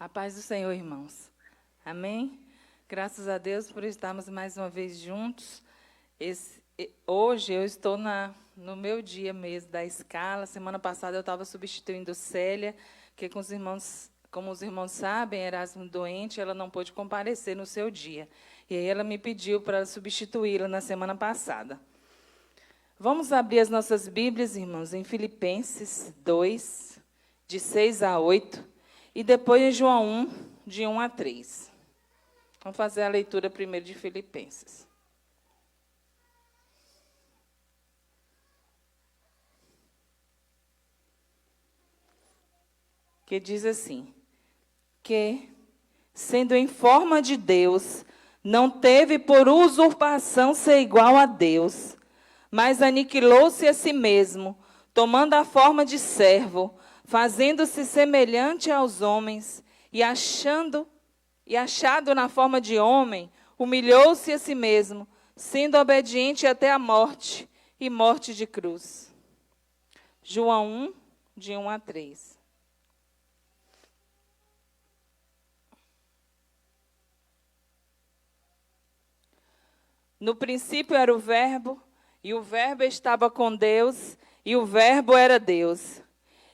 A paz do Senhor, irmãos. Amém? Graças a Deus por estarmos mais uma vez juntos. Hoje eu estou no meu dia mesmo da escala. Semana passada eu estava substituindo Célia, que como os irmãos sabem, Erasmo doente, ela não pôde comparecer no seu dia. E aí ela me pediu para substituí-la na semana passada. Vamos abrir as nossas Bíblias, irmãos, em Filipenses 2, de 6 a 8. E depois em João 1, de 1 a 3. Vamos fazer a leitura primeiro de Filipenses. Que diz assim: que, sendo em forma de Deus, não teve por usurpação ser igual a Deus, mas aniquilou-se a si mesmo, tomando a forma de servo, fazendo-se semelhante aos homens, e achado na forma de homem, humilhou-se a si mesmo, sendo obediente até a morte, e morte de cruz. João 1, de 1 a 3. No princípio era o Verbo, e o Verbo estava com Deus, e o Verbo era Deus.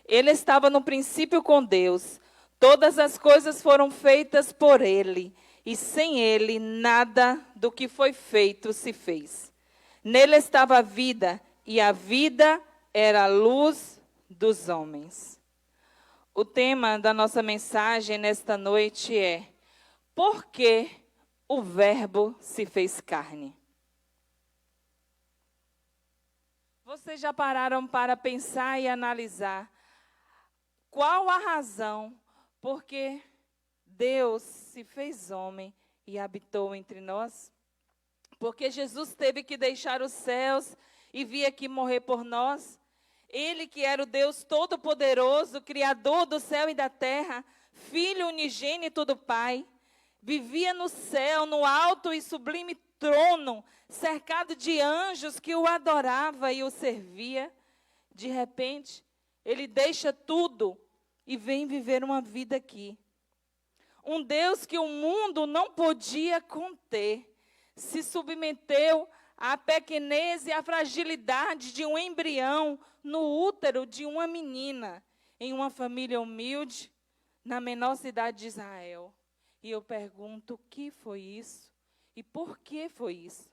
Ele estava no princípio com Deus. Todas as coisas foram feitas por ele, e sem ele nada do que foi feito se fez. Nele estava a vida, e a vida era a luz dos homens. O tema da nossa mensagem nesta noite é: por que o Verbo se fez carne? Vocês já pararam para pensar e analisar qual a razão por que Deus se fez homem e habitou entre nós? Porque Jesus teve que deixar os céus e vir aqui morrer por nós? Ele que era o Deus Todo-Poderoso, Criador do céu e da terra, Filho unigênito do Pai, vivia no céu, no alto e sublime trono, cercado de anjos que o adoravam e o serviam. De repente, ele deixa tudo e vem viver uma vida aqui. Um Deus que o mundo não podia conter, se submeteu à pequenez e à fragilidade de um embrião no útero de uma menina, em uma família humilde, na menor cidade de Israel. E eu pergunto, o que foi isso? E por que foi isso?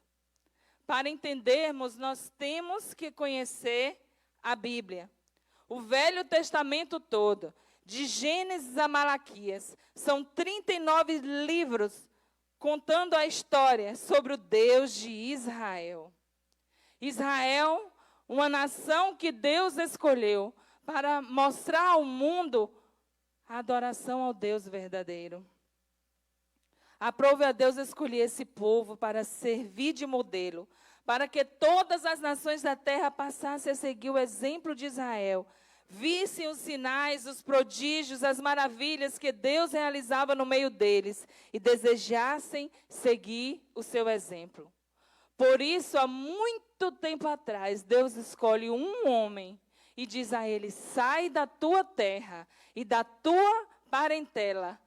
Para entendermos, nós temos que conhecer a Bíblia. O Velho Testamento todo, de Gênesis a Malaquias, são 39 livros contando a história sobre o Deus de Israel. Israel, uma nação que Deus escolheu para mostrar ao mundo a adoração ao Deus verdadeiro. Aprove a Deus escolher esse povo para servir de modelo, para que todas as nações da terra passassem a seguir o exemplo de Israel, vissem os sinais, os prodígios, as maravilhas que Deus realizava no meio deles e desejassem seguir o seu exemplo. Por isso, há muito tempo atrás, Deus escolhe um homem e diz a ele: sai da tua terra e da tua parentela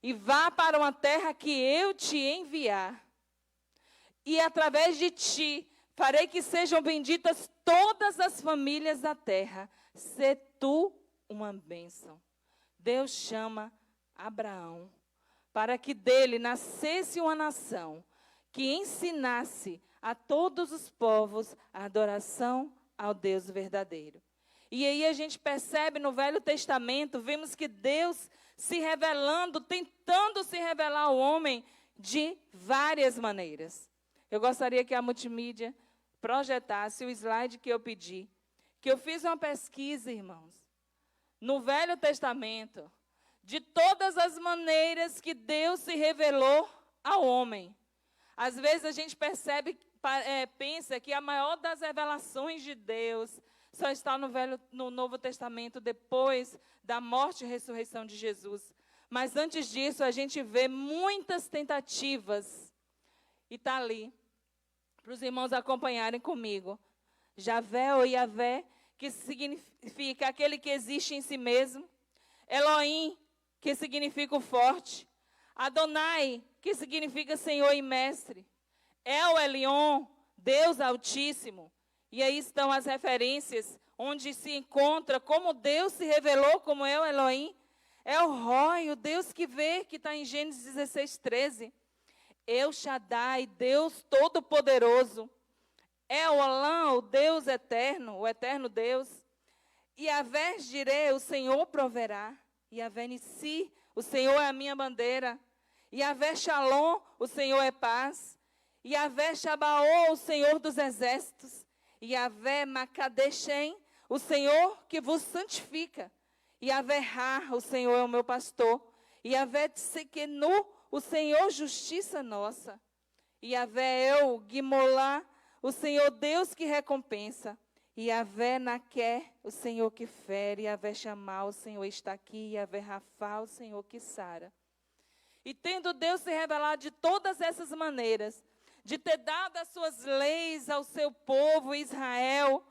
e vá para uma terra que eu te enviar. E através de ti farei que sejam benditas todas as famílias da terra. Sê tu uma bênção. Deus chama Abraão para que dele nascesse uma nação que ensinasse a todos os povos a adoração ao Deus verdadeiro. E aí a gente percebe no Velho Testamento, vemos que Deus se revelando, tentando se revelar ao homem de várias maneiras. Eu gostaria que a multimídia projetasse o slide que eu pedi, que eu fiz uma pesquisa, irmãos, no Velho Testamento, de todas as maneiras que Deus se revelou ao homem. Às vezes a gente pensa que a maior das revelações de Deus só está no Novo Testamento, depois da morte e ressurreição de Jesus. Mas antes disso, a gente vê muitas tentativas. E está ali, para os irmãos acompanharem comigo. Javé ou Yavé, que significa aquele que existe em si mesmo. Elohim, que significa o forte. Adonai, que significa Senhor e Mestre. El Elyon, Deus Altíssimo. E aí estão as referências, onde se encontra como Deus se revelou como El Elohim. El Roi, o Deus que vê, que está em Gênesis 16, 13. El Shaddai, Deus Todo-Poderoso. El Olam, o Deus Eterno, o Eterno Deus. Yahvé Jireh, o Senhor proverá. Yahvé Nissi, o Senhor é a minha bandeira. Yahvé Shalom, o Senhor é paz. Yahvé Shabaô, o Senhor dos exércitos. Yahvé Makadeshem, o Senhor que vos santifica. Yahvé Ra, o Senhor é o meu pastor. Yahvé Tsekenu, o Senhor justiça nossa. Yahvé El Gimolá, o Senhor Deus que recompensa. Yahvé Naqué, o Senhor que fere. Yahvé Chamá, o Senhor está aqui. Yahvé Rafá, o Senhor que sara. E tendo Deus se revelado de todas essas maneiras, de ter dado as suas leis ao seu povo Israel,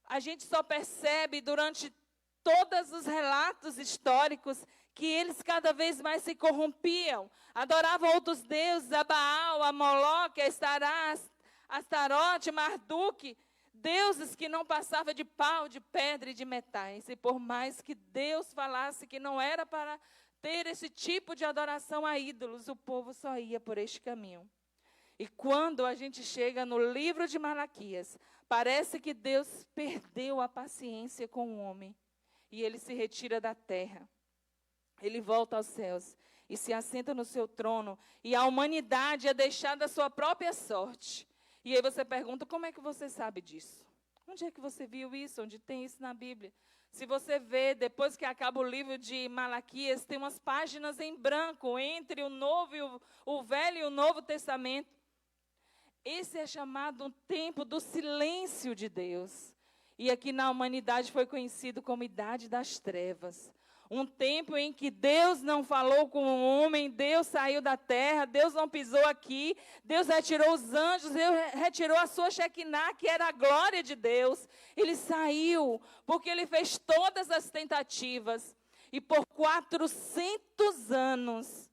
a gente só percebe durante todos os relatos históricos que eles cada vez mais se corrompiam, adoravam outros deuses, a Baal, a Moloque, a Estará, a Astarote, Marduk, deuses que não passavam de pau, de pedra e de metais. E por mais que Deus falasse que não era para ter esse tipo de adoração a ídolos, o povo só ia por este caminho. E quando a gente chega no livro de Malaquias, parece que Deus perdeu a paciência com o homem. E ele se retira da terra. Ele volta aos céus e se assenta no seu trono. E a humanidade é deixada à sua própria sorte. E aí você pergunta, como é que você sabe disso? Onde é que você viu isso? Onde tem isso na Bíblia? Se você vê, depois que acaba o livro de Malaquias, tem umas páginas em branco entre o Novo e o Velho e o Novo Testamento. Esse é chamado um tempo do silêncio de Deus. E aqui na humanidade foi conhecido como Idade das Trevas. Um tempo em que Deus não falou com o homem, Deus saiu da terra, Deus não pisou aqui, Deus retirou os anjos, Deus retirou a sua Shekinah, que era a glória de Deus. Ele saiu, porque ele fez todas as tentativas. E por 400 anos,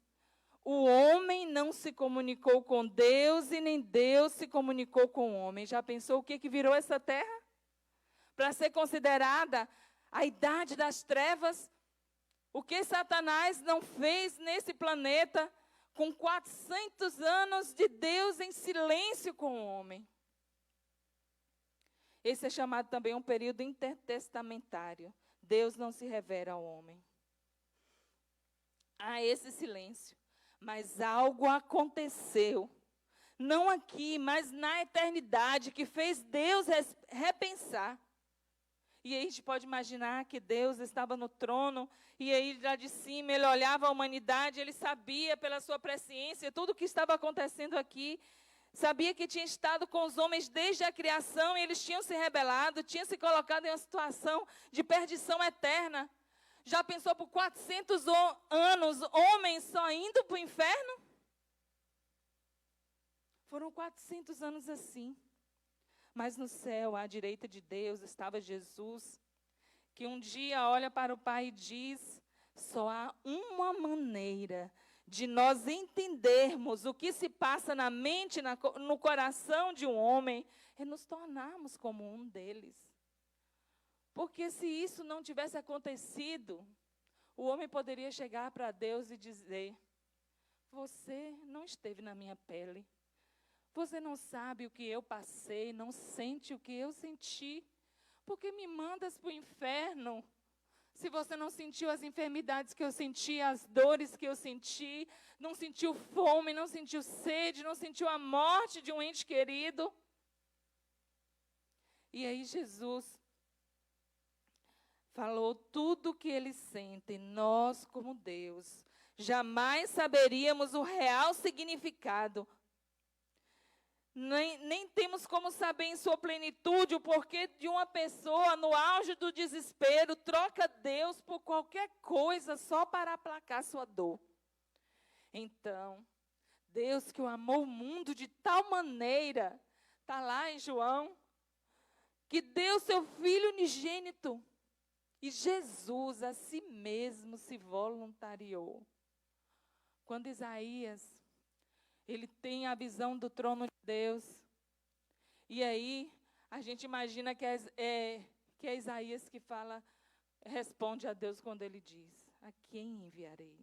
o homem não se comunicou com Deus e nem Deus se comunicou com o homem. Já pensou o que virou essa terra? Para ser considerada a idade das trevas, o que Satanás não fez nesse planeta com 400 anos de Deus em silêncio com o homem. Esse é chamado também um período intertestamentário. Deus não se revela ao homem. Há esse silêncio. Mas algo aconteceu, não aqui, mas na eternidade, que fez Deus repensar. E aí a gente pode imaginar que Deus estava no trono, e aí lá de cima ele olhava a humanidade, ele sabia pela sua presciência tudo o que estava acontecendo aqui, sabia que tinha estado com os homens desde a criação, e eles tinham se rebelado, tinham se colocado em uma situação de perdição eterna. Já pensou por 400 anos, homens só indo para o inferno? Foram 400 anos assim. Mas no céu, à direita de Deus, estava Jesus, que um dia olha para o Pai e diz, só há uma maneira de nós entendermos o que se passa na mente, no coração de um homem, é nos tornarmos como um deles. Porque se isso não tivesse acontecido, o homem poderia chegar para Deus e dizer, você não esteve na minha pele. Você não sabe o que eu passei, não sente o que eu senti. Por que me mandas para o inferno? Se você não sentiu as enfermidades que eu senti, as dores que eu senti, não sentiu fome, não sentiu sede, não sentiu a morte de um ente querido. E aí Jesus falou tudo o que eles sentem, nós como Deus. Jamais saberíamos o real significado. Nem temos como saber em sua plenitude o porquê de uma pessoa, no auge do desespero, troca Deus por qualquer coisa só para aplacar sua dor. Então, Deus que o amou o mundo de tal maneira, está lá em João, que deu seu Filho unigênito. E Jesus a si mesmo se voluntariou. Quando Isaías, ele tem a visão do trono de Deus, e aí a gente imagina que é Isaías que fala, responde a Deus quando ele diz: a quem enviarei?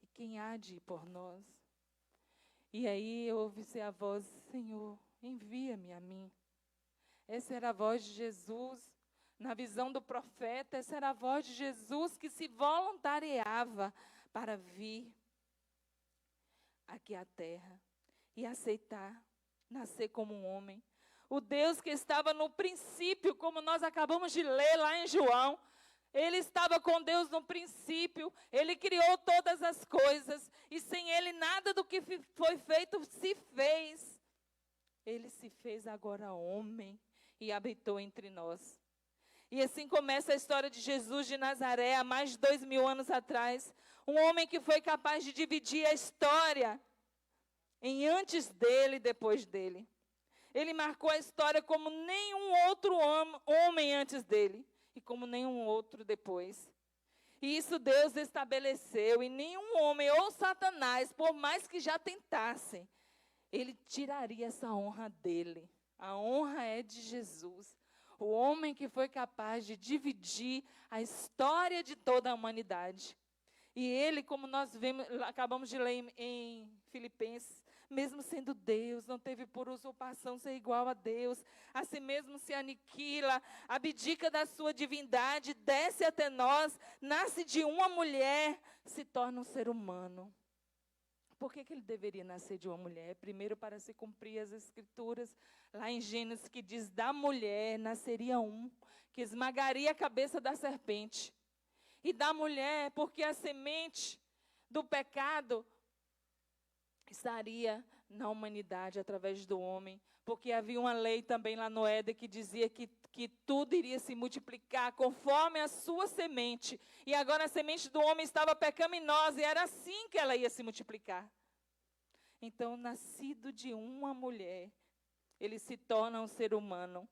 E quem há de ir por nós? E aí ouve-se a voz: Senhor, envia-me a mim. Essa era a voz de Jesus. Na visão do profeta, essa era a voz de Jesus que se voluntariava para vir aqui à terra e aceitar nascer como um homem. O Deus que estava no princípio, como nós acabamos de ler lá em João, ele estava com Deus no princípio, ele criou todas as coisas, e sem ele nada do que foi feito se fez. Ele se fez agora homem e habitou entre nós. E assim começa a história de Jesus de Nazaré, há mais de 2000 anos atrás. Um homem que foi capaz de dividir a história em antes dele e depois dele. Ele marcou a história como nenhum outro homem antes dele e como nenhum outro depois. E isso Deus estabeleceu, e nenhum homem ou Satanás, por mais que já tentassem, ele tiraria essa honra dele. A honra é de Jesus, o homem que foi capaz de dividir a história de toda a humanidade. E ele, como nós acabamos de ler em Filipenses, mesmo sendo Deus, não teve por usurpação ser igual a Deus, a si mesmo se aniquila, abdica da sua divindade, desce até nós, nasce de uma mulher, se torna um ser humano. Por que ele deveria nascer de uma mulher? Primeiro, para se cumprir as escrituras, lá em Gênesis, que diz: da mulher nasceria um, que esmagaria a cabeça da serpente. E da mulher, porque a semente do pecado estaria na humanidade através do homem, porque havia uma lei também lá no Éden que dizia que tudo iria se multiplicar conforme a sua semente. E agora a semente do homem estava pecaminosa e era assim que ela ia se multiplicar. Então, nascido de uma mulher, ele se torna um ser humano.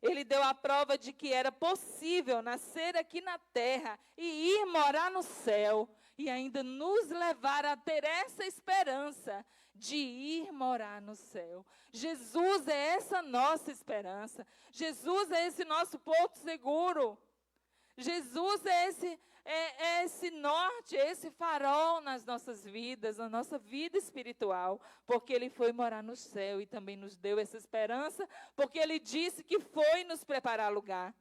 Ele deu a prova de que era possível nascer aqui na terra e ir morar no céu. E ainda nos levar a ter essa esperança de ir morar no céu. Jesus é essa nossa esperança. Jesus é esse nosso porto seguro. Jesus é esse norte, é esse farol nas nossas vidas, na nossa vida espiritual, porque ele foi morar no céu e também nos deu essa esperança, porque ele disse que foi nos preparar lugar.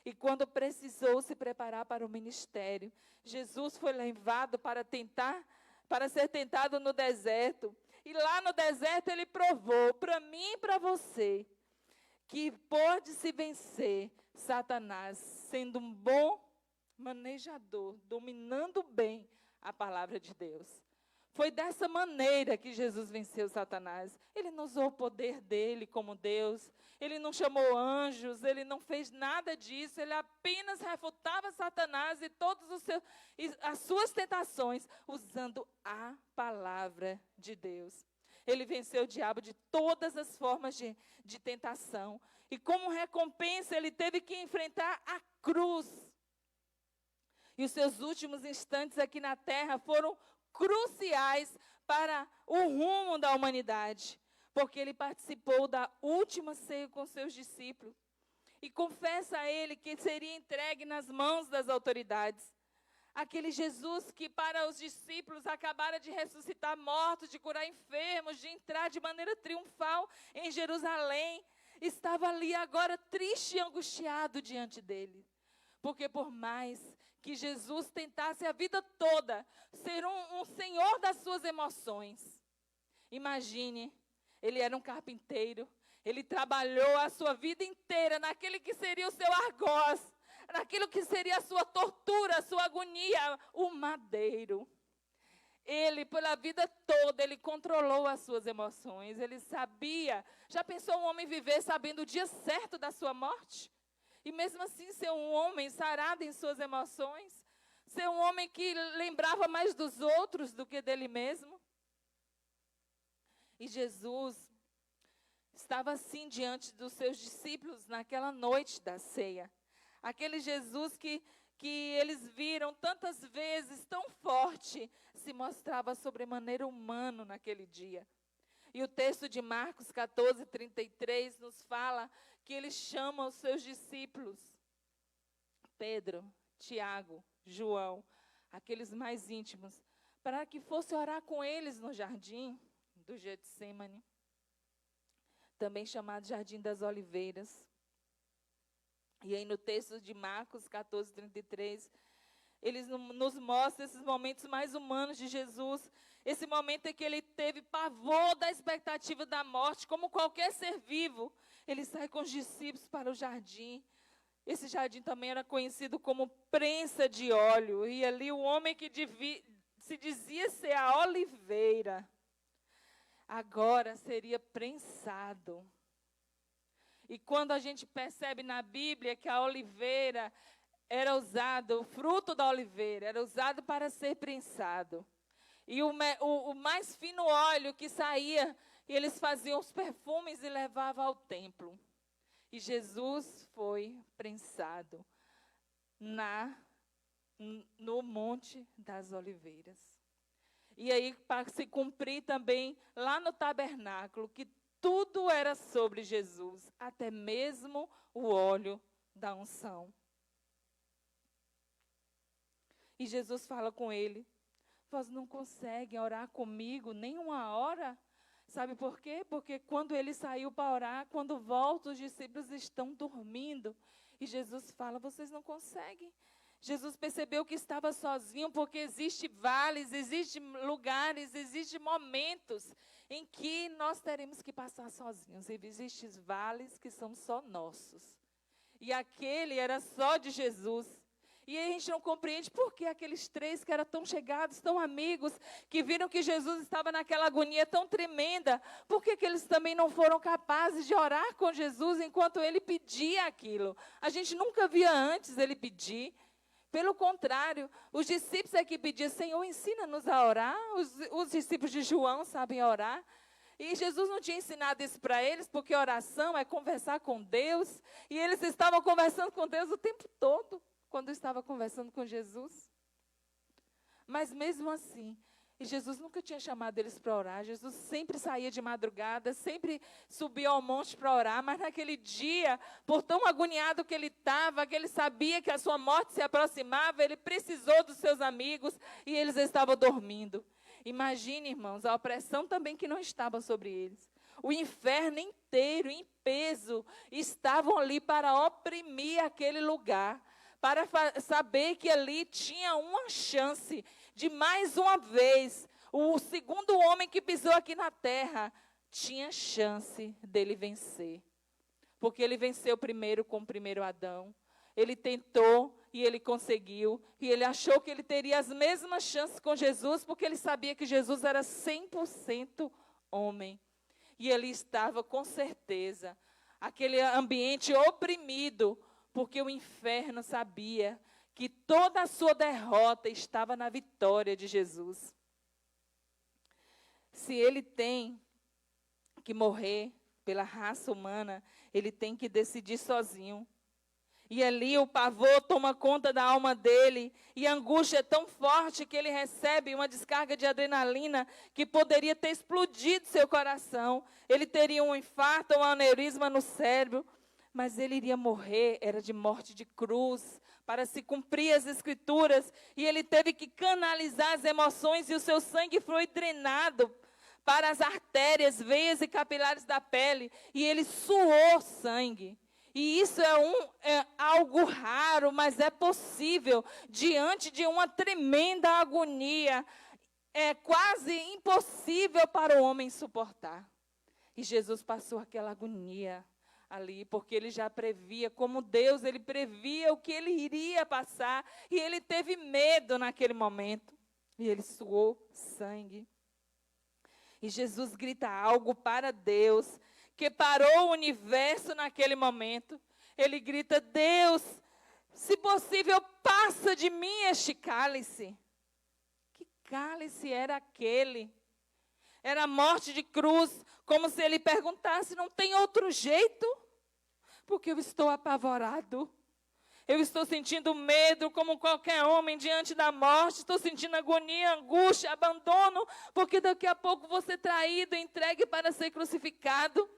E quando precisou se preparar para o ministério, Jesus foi levado para ser tentado no deserto. E lá no deserto ele provou para mim e para você que pode-se vencer Satanás sendo um bom manejador, dominando bem a palavra de Deus. Foi dessa maneira que Jesus venceu Satanás. Ele não usou o poder dele como Deus, ele não chamou anjos, ele não fez nada disso, ele apenas refutava Satanás e as suas tentações, usando a palavra de Deus. Ele venceu o diabo de todas as formas de tentação. E como recompensa, ele teve que enfrentar a cruz. E os seus últimos instantes aqui na terra foram cruciais para o rumo da humanidade, porque ele participou da última ceia com seus discípulos e confessa a ele que seria entregue nas mãos das autoridades. Aquele Jesus que para os discípulos acabara de ressuscitar mortos, de curar enfermos, de entrar de maneira triunfal em Jerusalém, estava ali agora triste e angustiado diante dele. Porque por mais que Jesus tentasse a vida toda ser um senhor das suas emoções, imagine, ele era um carpinteiro, ele trabalhou a sua vida inteira naquele que seria o seu argoz, naquilo que seria a sua tortura, a sua agonia, o madeiro. Ele, pela vida toda, ele controlou as suas emoções, ele sabia. Já pensou um homem viver sabendo o dia certo da sua morte? E mesmo assim ser um homem sarado em suas emoções? Ser um homem que lembrava mais dos outros do que dele mesmo? E Jesus estava assim diante dos seus discípulos naquela noite da ceia. Aquele Jesus que eles viram tantas vezes, tão forte, se mostrava sobremaneira humano naquele dia. E o texto de Marcos 14, 33 nos fala que ele chama os seus discípulos, Pedro, Tiago, João, aqueles mais íntimos, para que fosse orar com eles no jardim do Getsêmani, também chamado Jardim das Oliveiras. E aí no texto de Marcos 14, 33, eles nos mostram esses momentos mais humanos de Jesus, esse momento em que ele teve pavor da expectativa da morte, como qualquer ser vivo, ele sai com os discípulos para o jardim. Esse jardim também era conhecido como prensa de óleo, e ali o homem que se dizia ser a oliveira, agora seria prensado. E quando a gente percebe na Bíblia que a oliveira era usado, o fruto da oliveira era usado para ser prensado. E o mais fino óleo que saía, eles faziam os perfumes e levavam ao templo. E Jesus foi prensado no Monte das Oliveiras. E aí, para se cumprir também lá no tabernáculo, que tudo era sobre Jesus, até mesmo o óleo da unção. E Jesus fala com ele: vós não conseguem orar comigo nem uma hora? Sabe por quê? Porque quando ele saiu para orar, quando volta, os discípulos estão dormindo. E Jesus fala: vocês não conseguem. Jesus percebeu que estava sozinho, porque existem vales, existem lugares, existem momentos em que nós teremos que passar sozinhos. E existem vales que são só nossos. E aquele era só de Jesus. E a gente não compreende por que aqueles três que eram tão chegados, tão amigos, que viram que Jesus estava naquela agonia tão tremenda, por que eles também não foram capazes de orar com Jesus enquanto ele pedia aquilo? A gente nunca via antes ele pedir. Pelo contrário, os discípulos é que pediam: Senhor, ensina-nos a orar. Os discípulos de João sabem orar. E Jesus não tinha ensinado isso para eles, porque oração é conversar com Deus. E eles estavam conversando com Deus o tempo todo, quando estavam conversando com Jesus. Mas mesmo assim, Jesus nunca tinha chamado eles para orar. Jesus sempre saía de madrugada, sempre subia ao monte para orar. Mas naquele dia, por tão agoniado que ele estava, que ele sabia que a sua morte se aproximava, ele precisou dos seus amigos e eles estavam dormindo. Imagine, irmãos, a opressão também que não estava sobre eles. O inferno inteiro, em peso, estavam ali para oprimir aquele lugar, para saber que ali tinha uma chance de mais uma vez, o segundo homem que pisou aqui na terra, tinha chance dele vencer. Porque ele venceu primeiro com o primeiro Adão. Ele tentou e ele conseguiu. E ele achou que ele teria as mesmas chances com Jesus, porque ele sabia que Jesus era 100% homem. E ele estava com certeza, aquele ambiente oprimido, porque o inferno sabia que toda a sua derrota estava na vitória de Jesus. Se ele tem que morrer pela raça humana, ele tem que decidir sozinho. E ali o pavor toma conta da alma dele, e a angústia é tão forte que ele recebe uma descarga de adrenalina que poderia ter explodido seu coração. Ele teria um infarto ou um aneurisma no cérebro, mas ele iria morrer, era de morte de cruz, para se cumprir as escrituras, e ele teve que canalizar as emoções, e o seu sangue foi drenado para as artérias, veias e capilares da pele, e ele suou sangue. E isso é algo raro, mas é possível, diante de uma tremenda agonia, é quase impossível para o homem suportar. E Jesus passou aquela agonia ali, porque ele já previa, como Deus, ele previa o que ele iria passar, e ele teve medo naquele momento, e ele suou sangue. E Jesus grita algo para Deus, que parou o universo naquele momento. Ele grita: Deus, se possível, passa de mim este cálice. Que cálice era aquele? Era a morte de cruz, como se ele perguntasse: não tem outro jeito? Porque eu estou apavorado. Eu estou sentindo medo como qualquer homem diante da morte. Estou sentindo agonia, angústia, abandono, porque daqui a pouco vou ser traído, entregue para ser crucificado.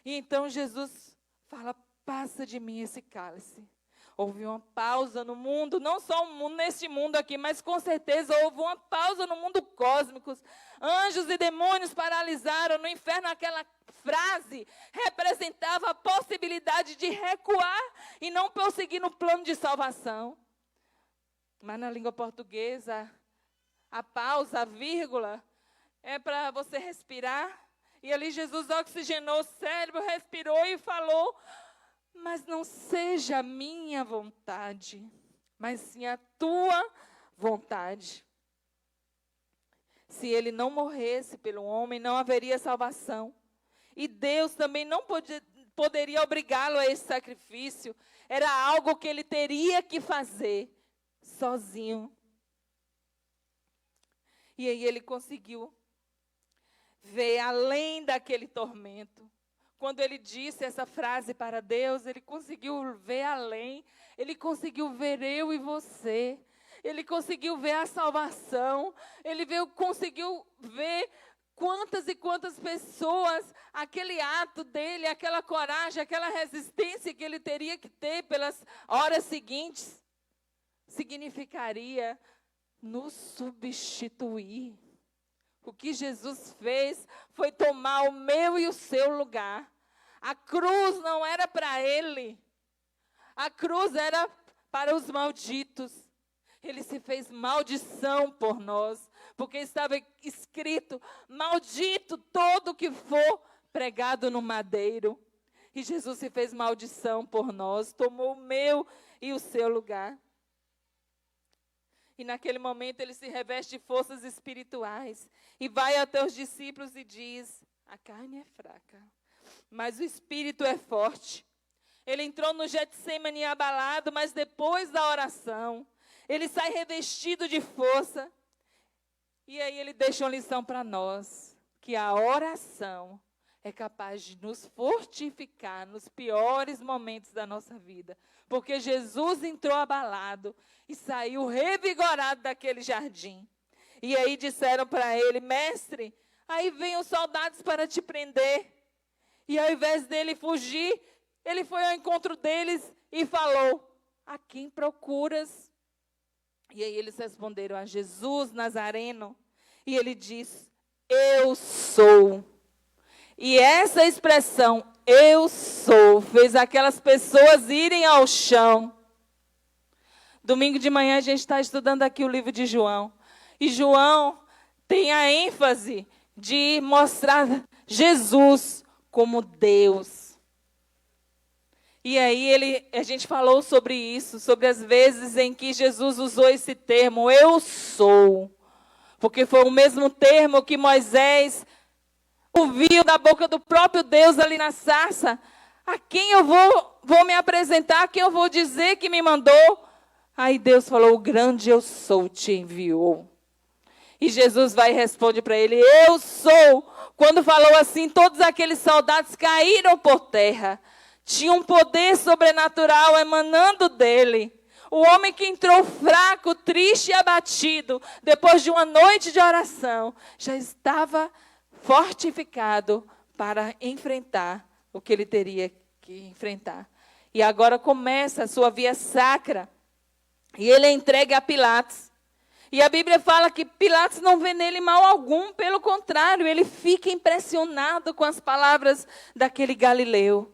E então Jesus fala, passa de mim esse cálice. Houve uma pausa no mundo, não só neste mundo aqui, mas com certeza houve uma pausa no mundo cósmico. Anjos e demônios paralisaram no inferno. Aquela frase representava a possibilidade de recuar e não prosseguir no plano de salvação. Mas na língua portuguesa, a pausa, a vírgula, é para você respirar. E ali Jesus oxigenou o cérebro, respirou e falou, mas não seja a minha vontade, mas sim a tua vontade. Se ele não morresse pelo homem, não haveria salvação. E Deus também não poderia obrigá-lo a esse sacrifício. Era algo que ele teria que fazer sozinho. E aí ele conseguiu ver além daquele tormento. Quando ele disse essa frase para Deus, ele conseguiu ver além. Ele conseguiu ver eu e você. Ele conseguiu ver a salvação. Ele conseguiu ver quantas e quantas pessoas, aquele ato dele, aquela coragem, aquela resistência que ele teria que ter pelas horas seguintes, significaria nos substituir. O que Jesus fez foi tomar o meu e o seu lugar. A cruz não era para ele. A cruz era para os malditos. Ele se fez maldição por nós, porque estava escrito, maldito todo que for pregado no madeiro. E Jesus se fez maldição por nós, tomou o meu e o seu lugar. E naquele momento ele se reveste de forças espirituais e vai até os discípulos e diz, a carne é fraca, mas o espírito é forte. Ele entrou no Getsemane abalado, mas depois da oração, ele sai revestido de força. E aí ele deixa uma lição para nós, que a oração é capaz de nos fortificar nos piores momentos da nossa vida. Porque Jesus entrou abalado e saiu revigorado daquele jardim. E aí disseram para ele, mestre, aí vem os soldados para te prender. E ao invés dele fugir, ele foi ao encontro deles e falou, a quem procuras? E aí eles responderam a Jesus Nazareno. E ele diz, eu sou. E essa expressão, eu sou, fez aquelas pessoas irem ao chão. Domingo de manhã a gente está estudando aqui o livro de João. E João tem a ênfase de mostrar Jesus como Deus. E aí a gente falou sobre isso, sobre as vezes em que Jesus usou esse termo, eu sou. Porque foi o mesmo termo que Moisés ouviu da boca do próprio Deus ali na sarça. A quem eu vou me apresentar, a quem eu vou dizer que me mandou? Aí Deus falou, o grande eu sou te enviou. E Jesus vai e responde para ele, eu sou. Quando falou assim, todos aqueles soldados caíram por terra. Tinha um poder sobrenatural emanando dele. O homem que entrou fraco, triste e abatido, depois de uma noite de oração, já estava fortificado para enfrentar o que ele teria que enfrentar. E agora começa a sua via sacra. E ele é entregue a Pilatos. E a Bíblia fala que Pilatos não vê nele mal algum, pelo contrário, ele fica impressionado com as palavras daquele galileu.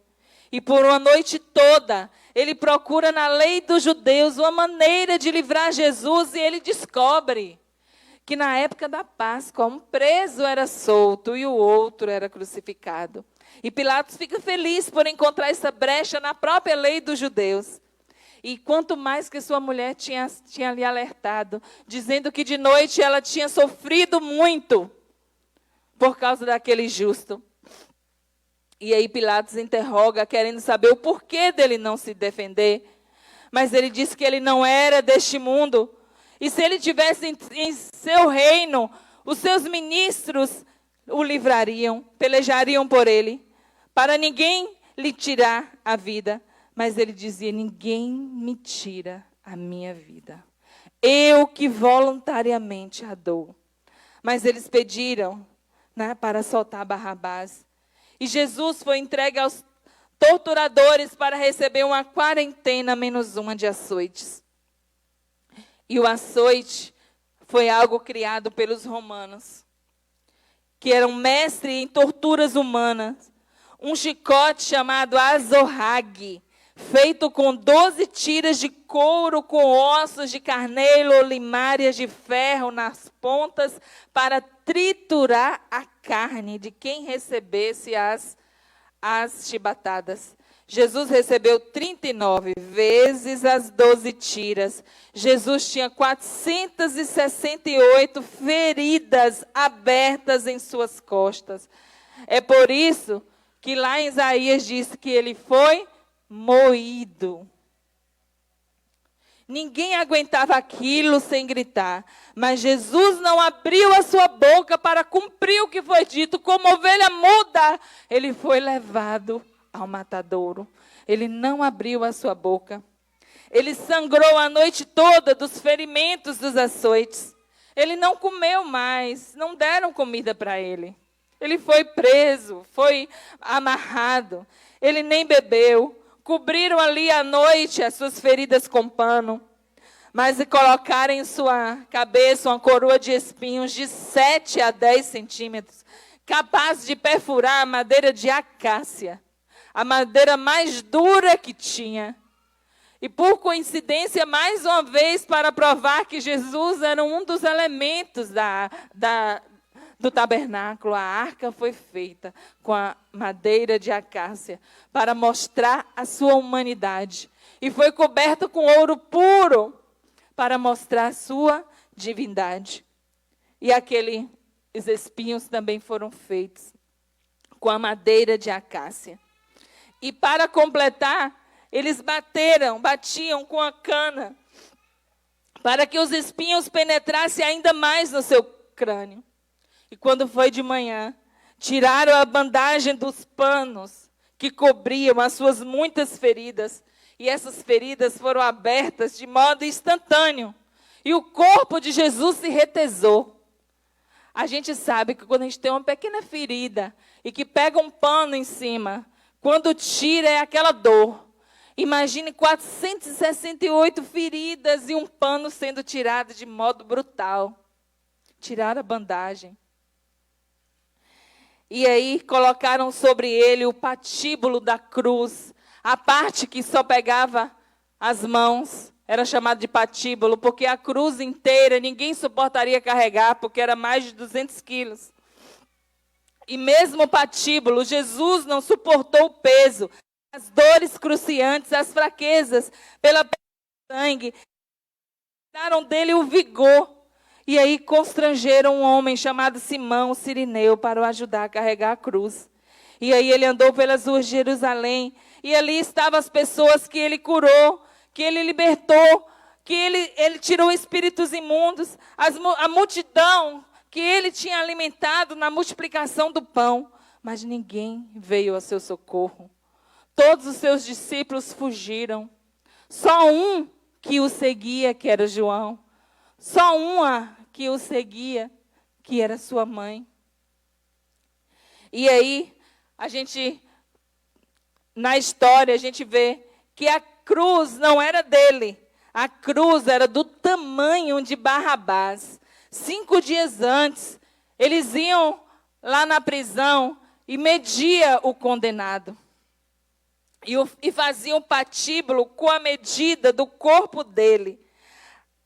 E por uma noite toda, ele procura na lei dos judeus uma maneira de livrar Jesus e ele descobre que na época da Páscoa, um preso era solto e o outro era crucificado. E Pilatos fica feliz por encontrar essa brecha na própria lei dos judeus. E quanto mais que sua mulher tinha lhe alertado, dizendo que de noite ela tinha sofrido muito por causa daquele justo. E aí Pilatos interroga, querendo saber o porquê dele não se defender. Mas ele disse que ele não era deste mundo. E se ele tivesse em seu reino, os seus ministros o livrariam, pelejariam por ele, para ninguém lhe tirar a vida. Mas ele dizia: ninguém me tira a minha vida. Eu que voluntariamente a dou. Mas eles pediram, né, para soltar Barrabás. E Jesus foi entregue aos torturadores para receber uma quarentena menos uma de açoites. E o açoite foi algo criado pelos romanos, que eram mestres em torturas humanas. Um chicote chamado azorrague, feito com 12 tiras de couro com ossos de carneiro ou limárias de ferro nas pontas para triturar a carne de quem recebesse as chibatadas. Jesus recebeu 39 vezes as 12 tiras. Jesus tinha 468 feridas abertas em suas costas. É por isso que lá em Isaías diz que ele foi moído. Ninguém aguentava aquilo sem gritar. Mas Jesus não abriu a sua boca para cumprir o que foi dito. Como ovelha muda, ele foi levado ao matadouro. Ele não abriu a sua boca. Ele sangrou a noite toda dos ferimentos dos açoites. Ele não comeu mais. Não deram comida para ele. Ele foi preso, foi amarrado. Ele nem bebeu. Cobriram ali à noite as suas feridas com pano, mas colocaram em sua cabeça uma coroa de espinhos de 7 a 10 centímetros, capaz de perfurar a madeira de acácia, a madeira mais dura que tinha. E por coincidência, mais uma vez, para provar que Jesus era um dos elementos do tabernáculo, a arca foi feita com a madeira de acácia para mostrar a sua humanidade. E foi coberta com ouro puro para mostrar a sua divindade. E aqueles espinhos também foram feitos com a madeira de acácia. E para completar, eles batiam com a cana para que os espinhos penetrassem ainda mais no seu crânio. E quando foi de manhã, tiraram a bandagem dos panos que cobriam as suas muitas feridas. E essas feridas foram abertas de modo instantâneo. E o corpo de Jesus se retesou. A gente sabe que quando a gente tem uma pequena ferida e que pega um pano em cima, quando tira é aquela dor. Imagine 468 feridas e um pano sendo tirado de modo brutal. Tiraram a bandagem. E aí colocaram sobre ele o patíbulo da cruz. A parte que só pegava as mãos era chamada de patíbulo, porque a cruz inteira ninguém suportaria carregar, porque era mais de 200 quilos. E mesmo o patíbulo, Jesus não suportou o peso, as dores cruciantes, as fraquezas pela perda de sangue. Tiraram dele o vigor. E aí constrangeram um homem chamado Simão, o Cirineu, para o ajudar a carregar a cruz. E aí ele andou pelas ruas de Jerusalém. E ali estavam as pessoas que ele curou, que ele libertou, que ele tirou espíritos imundos. A multidão que ele tinha alimentado na multiplicação do pão. Mas ninguém veio ao seu socorro. Todos os seus discípulos fugiram. Só um que o seguia, que era João. Só uma que o seguia, que era sua mãe. E aí, na história, a gente vê que a cruz não era dele. A cruz era do tamanho de Barrabás. 5 dias antes, eles iam lá na prisão e media o condenado. E faziam patíbulo com a medida do corpo dele.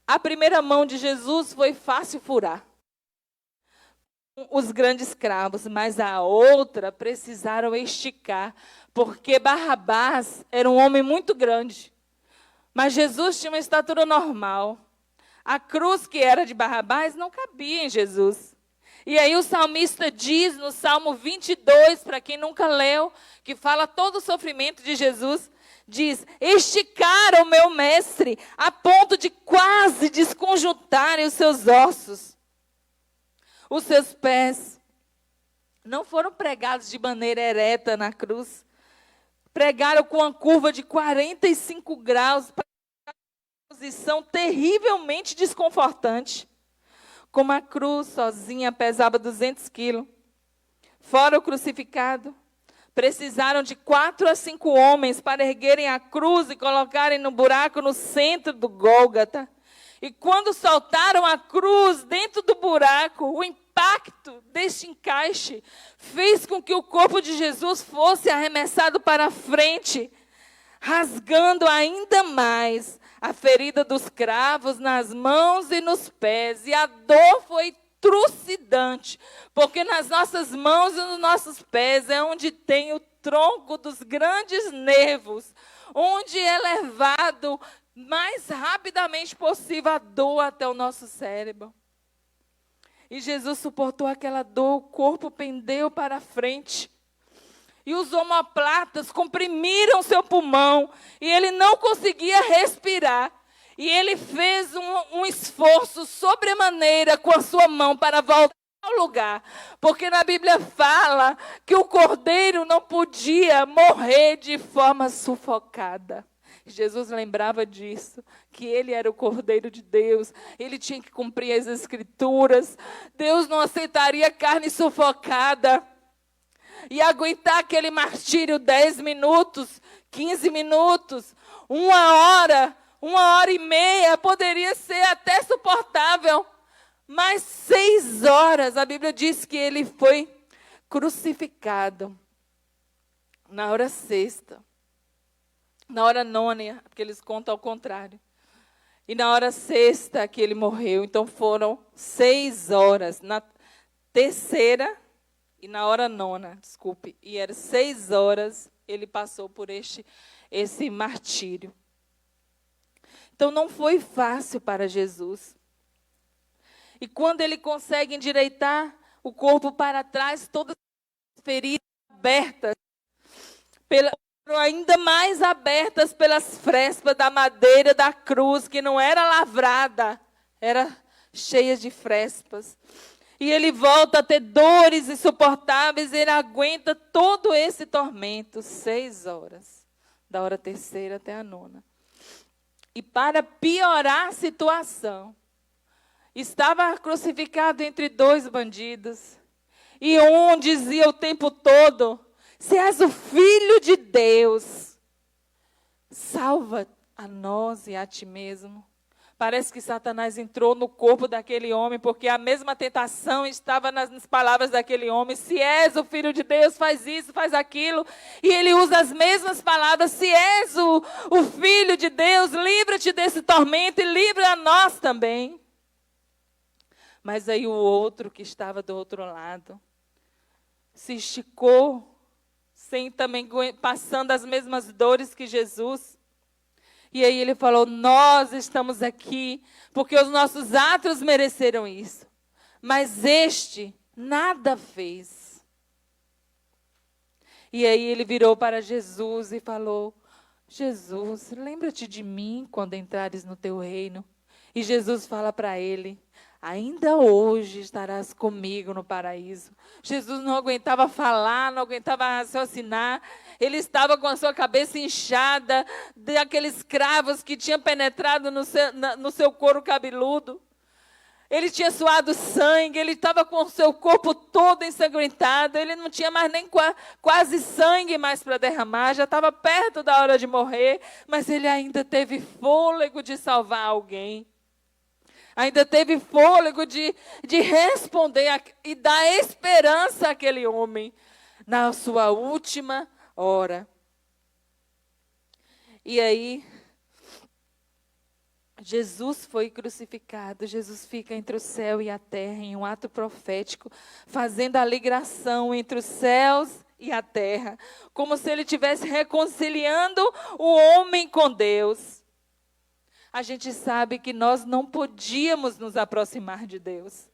A primeira mão de Jesus foi fácil furar os grandes cravos, mas a outra precisaram esticar, porque Barrabás era um homem muito grande, mas Jesus tinha uma estatura normal. A cruz que era de Barrabás não cabia em Jesus. E aí o salmista diz no Salmo 22, para quem nunca leu, que fala todo o sofrimento de Jesus, diz: esticaram o meu mestre a ponto de quase desconjuntarem os seus ossos. Os seus pés não foram pregados de maneira ereta na cruz, Pregaram com uma curva de 45 graus, para uma posição terrivelmente desconfortante. Como a cruz sozinha pesava 200 quilos. Fora o crucificado, precisaram de 4 a 5 homens para erguerem a cruz e colocarem no buraco no centro do Gólgota. E quando soltaram a cruz dentro do buraco, o impacto deste encaixe fez com que o corpo de Jesus fosse arremessado para frente, rasgando ainda mais a ferida dos cravos nas mãos e nos pés. E a dor foi trucidante, porque nas nossas mãos e nos nossos pés é onde tem o tronco dos grandes nervos, onde é levado mais rapidamente possível a dor até o nosso cérebro. E Jesus suportou aquela dor, o corpo pendeu para frente. E os omoplatas comprimiram seu pulmão, e ele não conseguia respirar. E ele fez um esforço sobremaneira com a sua mão para voltar ao lugar. Porque na Bíblia fala que o cordeiro não podia morrer de forma sufocada. Jesus lembrava disso, que ele era o Cordeiro de Deus, ele tinha que cumprir as Escrituras. Deus não aceitaria carne sufocada e aguentar aquele martírio 10 minutos, 15 minutos, 1 hora e meia, poderia ser até suportável, mas 6 horas, a Bíblia diz que ele foi crucificado na hora sexta. Na hora nona, porque eles contam ao contrário. E na hora sexta que ele morreu. Então foram 6 horas. Na terceira e na hora nona, desculpe. E eram 6 horas ele passou por esse martírio. Então não foi fácil para Jesus. E quando ele consegue endireitar o corpo para trás, todas as feridas abertas ainda mais abertas pelas frestas da madeira da cruz, que não era lavrada, era cheia de frestas. E ele volta a ter dores insuportáveis, ele aguenta todo esse tormento, 6 horas, da hora terceira até a nona. E para piorar a situação, estava crucificado entre 2 bandidos, e um dizia o tempo todo: se és o Filho de Deus, salva a nós e a ti mesmo. Parece que Satanás entrou no corpo daquele homem, porque a mesma tentação estava nas palavras daquele homem. Se és o Filho de Deus, faz isso, faz aquilo. E ele usa as mesmas palavras. Se és o Filho de Deus, livra-te desse tormento e livra a nós também. Mas aí o outro que estava do outro lado se esticou, sem também passando as mesmas dores que Jesus. E aí ele falou: nós estamos aqui porque os nossos atos mereceram isso, mas este nada fez. E aí ele virou para Jesus e falou: Jesus, lembra-te de mim quando entrares no teu reino. E Jesus fala para ele: ainda hoje estarás comigo no paraíso. Jesus não aguentava falar, não aguentava raciocinar. Ele estava com a sua cabeça inchada daqueles cravos que tinham penetrado no seu couro cabeludo. Ele tinha suado sangue, ele estava com o seu corpo todo ensanguentado. Ele não tinha mais nem quase sangue mais para derramar, já estava perto da hora de morrer, mas ele ainda teve fôlego de salvar alguém. Ainda teve fôlego de responder e dar esperança àquele homem na sua última hora. E aí, Jesus foi crucificado. Jesus fica entre o céu e a terra em um ato profético, fazendo a ligação entre os céus e a terra, como se ele estivesse reconciliando o homem com Deus. A gente sabe que nós não podíamos nos aproximar de Deus.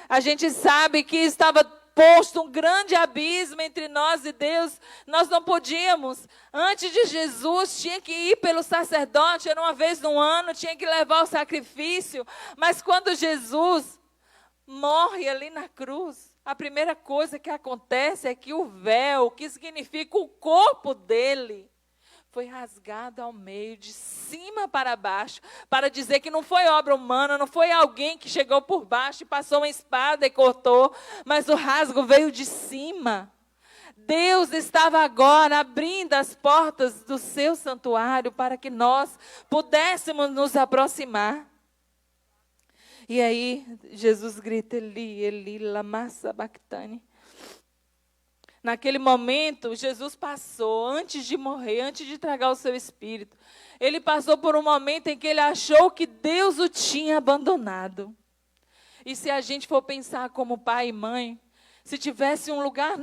A gente sabe que estava posto um grande abismo entre nós e Deus. Nós não podíamos. Antes de Jesus, tinha que ir pelo sacerdote, era uma vez no ano, tinha que levar o sacrifício. Mas quando Jesus morre ali na cruz, a primeira coisa que acontece é que o véu, que significa o corpo dele, foi rasgado ao meio, de cima para baixo, para dizer que não foi obra humana, não foi alguém que chegou por baixo e passou uma espada e cortou, mas o rasgo veio de cima. Deus estava agora abrindo as portas do seu santuário para que nós pudéssemos nos aproximar. E aí, Jesus grita, Eli, Eli, lama sabachthani. Naquele momento, Jesus passou, antes de morrer, antes de entregar o seu espírito, ele passou por um momento em que ele achou que Deus o tinha abandonado. E se a gente for pensar como pai e mãe, se tivesse um lugar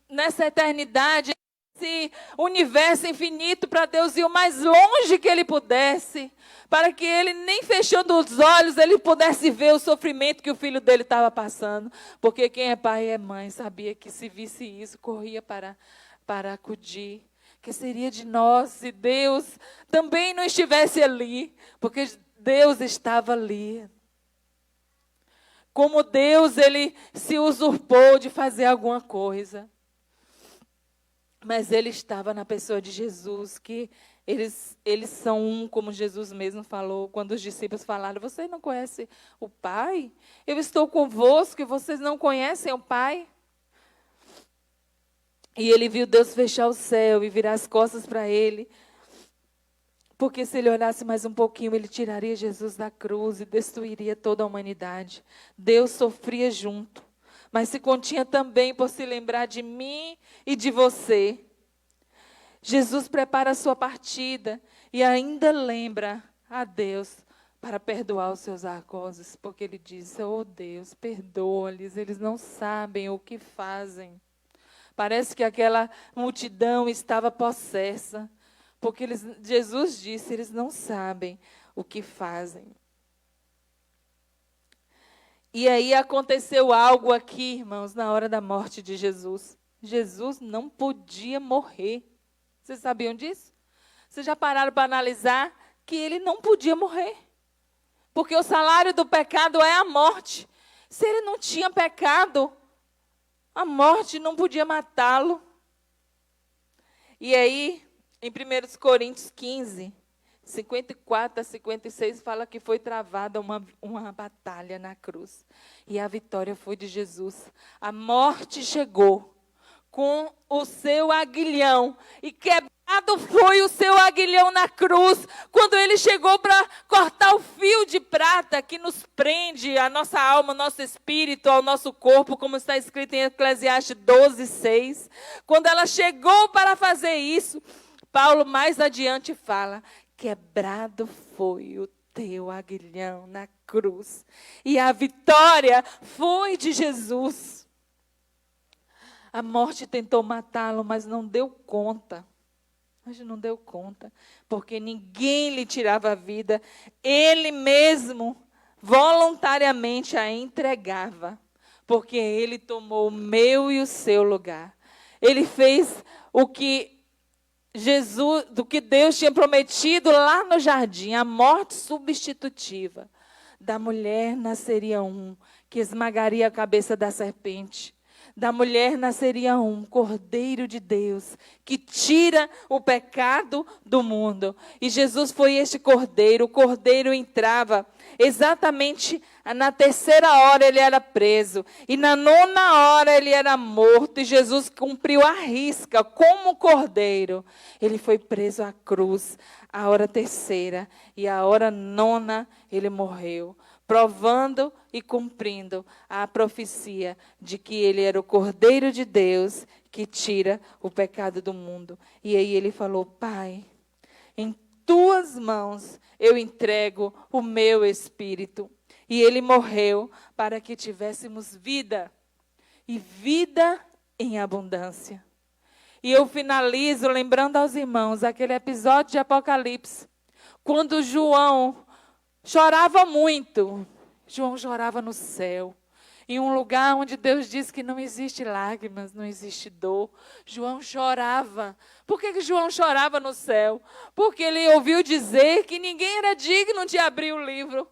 nessa eternidade, esse universo infinito para Deus ir o mais longe que ele pudesse, para que ele nem fechando os olhos, ele pudesse ver o sofrimento que o filho dele estava passando. Porque quem é pai e é mãe sabia que se visse isso, corria para acudir. Que seria de nós se Deus também não estivesse ali, porque Deus estava ali. Como Deus, ele se usurpou de fazer alguma coisa. Mas ele estava na pessoa de Jesus, que eles são um, como Jesus mesmo falou, quando os discípulos falaram, vocês não conhecem o Pai? Eu estou convosco e vocês não conhecem o Pai? E ele viu Deus fechar o céu e virar as costas para ele, porque se ele olhasse mais um pouquinho, ele tiraria Jesus da cruz e destruiria toda a humanidade. Deus sofria junto, mas se continha também por se lembrar de mim e de você. Jesus prepara a sua partida e ainda lembra a Deus para perdoar os seus algozes, porque ele diz, oh Deus, perdoa-lhes, eles não sabem o que fazem. Parece que aquela multidão estava possessa, porque Jesus disse, eles não sabem o que fazem. E aí aconteceu algo aqui, irmãos, na hora da morte de Jesus. Jesus não podia morrer. Vocês sabiam disso? Vocês já pararam para analisar que ele não podia morrer? Porque o salário do pecado é a morte. Se ele não tinha pecado, a morte não podia matá-lo. E aí, em 1 Coríntios 15, 54 a 56, fala que foi travada uma batalha na cruz. E a vitória foi de Jesus. A morte chegou com o seu aguilhão. E quebrado foi o seu aguilhão na cruz, quando ele chegou para cortar o fio de prata que nos prende a nossa alma, o nosso espírito, ao nosso corpo, como está escrito em Eclesiastes 12:6. Quando ela chegou para fazer isso, Paulo mais adiante fala, quebrado foi o teu aguilhão na cruz. E a vitória foi de Jesus. A morte tentou matá-lo, mas não deu conta. Mas não deu conta, porque ninguém lhe tirava a vida. Ele mesmo, voluntariamente, a entregava, porque ele tomou o meu e o seu lugar. Ele fez o que Deus tinha prometido lá no jardim, a morte substitutiva. Da mulher nasceria um, que esmagaria a cabeça da serpente. Da mulher nasceria um Cordeiro de Deus, que tira o pecado do mundo. E Jesus foi este Cordeiro. O Cordeiro entrava exatamente na 3ª hora ele era preso. E na 9ª hora ele era morto. E Jesus cumpriu a risca como Cordeiro. Ele foi preso à cruz a hora 3ª. E a hora 9ª ele morreu, provando e cumprindo a profecia de que ele era o Cordeiro de Deus que tira o pecado do mundo. E aí ele falou, Pai, em tuas mãos eu entrego o meu espírito. E ele morreu para que tivéssemos vida, e vida em abundância. E eu finalizo lembrando aos irmãos aquele episódio de Apocalipse, quando João chorava muito. João chorava no céu, em um lugar onde Deus diz que não existe lágrimas, não existe dor. João chorava. Por que João chorava no céu? Porque ele ouviu dizer que ninguém era digno de abrir o livro.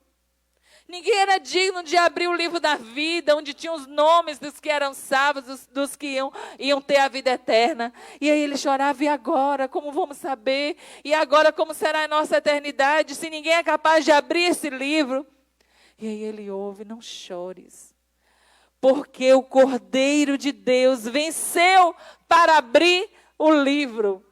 Ninguém era digno de abrir o livro da vida, onde tinham os nomes dos que eram salvos, dos que iam ter a vida eterna. E aí ele chorava, e agora? Como vamos saber? E agora como será a nossa eternidade, se ninguém é capaz de abrir esse livro? E aí ele ouve, não chores, porque o Cordeiro de Deus venceu para abrir o livro.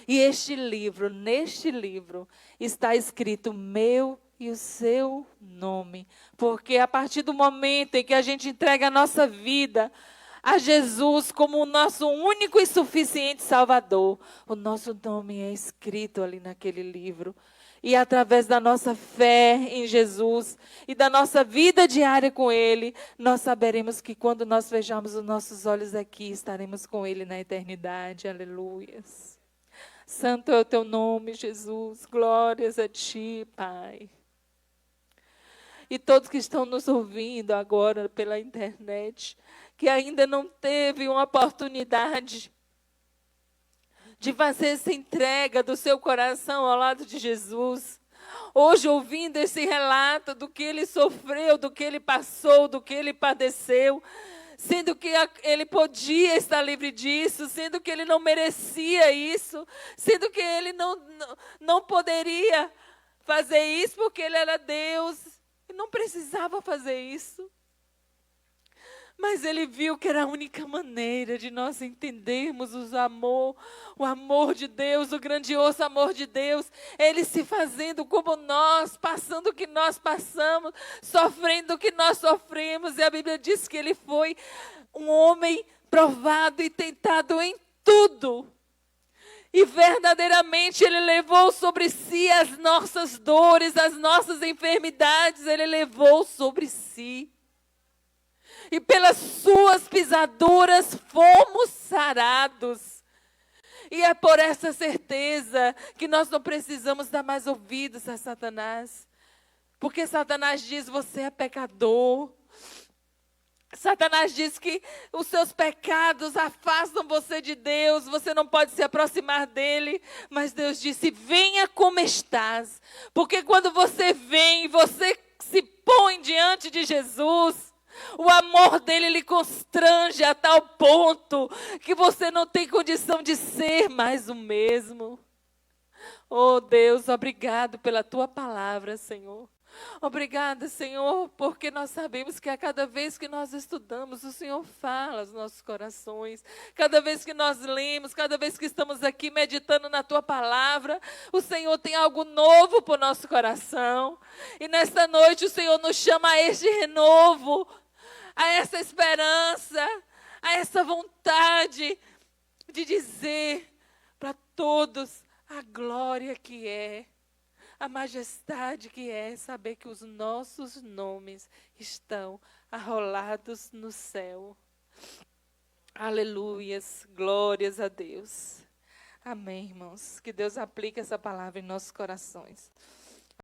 E neste livro, está escrito meu e o seu nome. Porque a partir do momento em que a gente entrega a nossa vida a Jesus como o nosso único e suficiente Salvador, o nosso nome é escrito ali naquele livro. E através da nossa fé em Jesus e da nossa vida diária com Ele, nós saberemos que quando nós fecharmos os nossos olhos aqui, estaremos com Ele na eternidade. Aleluias. Santo é o teu nome, Jesus. Glórias a ti, Pai. E todos que estão nos ouvindo agora pela internet, que ainda não teve uma oportunidade de fazer essa entrega do seu coração ao lado de Jesus. Hoje, ouvindo esse relato do que ele sofreu, do que ele passou, do que ele padeceu, sendo que ele podia estar livre disso, sendo que ele não merecia isso, sendo que ele não poderia fazer isso porque ele era Deus e não precisava fazer isso. Mas ele viu que era a única maneira de nós entendermos o amor de Deus, o grandioso amor de Deus. Ele se fazendo como nós, passando o que nós passamos, sofrendo o que nós sofremos. E a Bíblia diz que ele foi um homem provado e tentado em tudo. E verdadeiramente ele levou sobre si as nossas dores, as nossas enfermidades, ele levou sobre si. E pelas suas pisaduras fomos sarados. E é por essa certeza que nós não precisamos dar mais ouvidos a Satanás. Porque Satanás diz, você é pecador. Satanás diz que os seus pecados afastam você de Deus, você não pode se aproximar dele. Mas Deus disse, venha como estás. Porque quando você vem, você se põe diante de Jesus, o amor dele lhe constrange a tal ponto que você não tem condição de ser mais o mesmo. Oh Deus, obrigado pela tua palavra, Senhor. Obrigada, Senhor, porque nós sabemos que a cada vez que nós estudamos, o Senhor fala aos nossos corações. Cada vez que nós lemos, cada vez que estamos aqui meditando na Tua palavra, o Senhor tem algo novo para o nosso coração. E nesta noite o Senhor nos chama a este renovo, a essa esperança, a essa vontade de dizer para todos a glória que é, a majestade que é saber que os nossos nomes estão arrolados no céu. Aleluias, glórias a Deus. Amém, irmãos. Que Deus aplique essa palavra em nossos corações.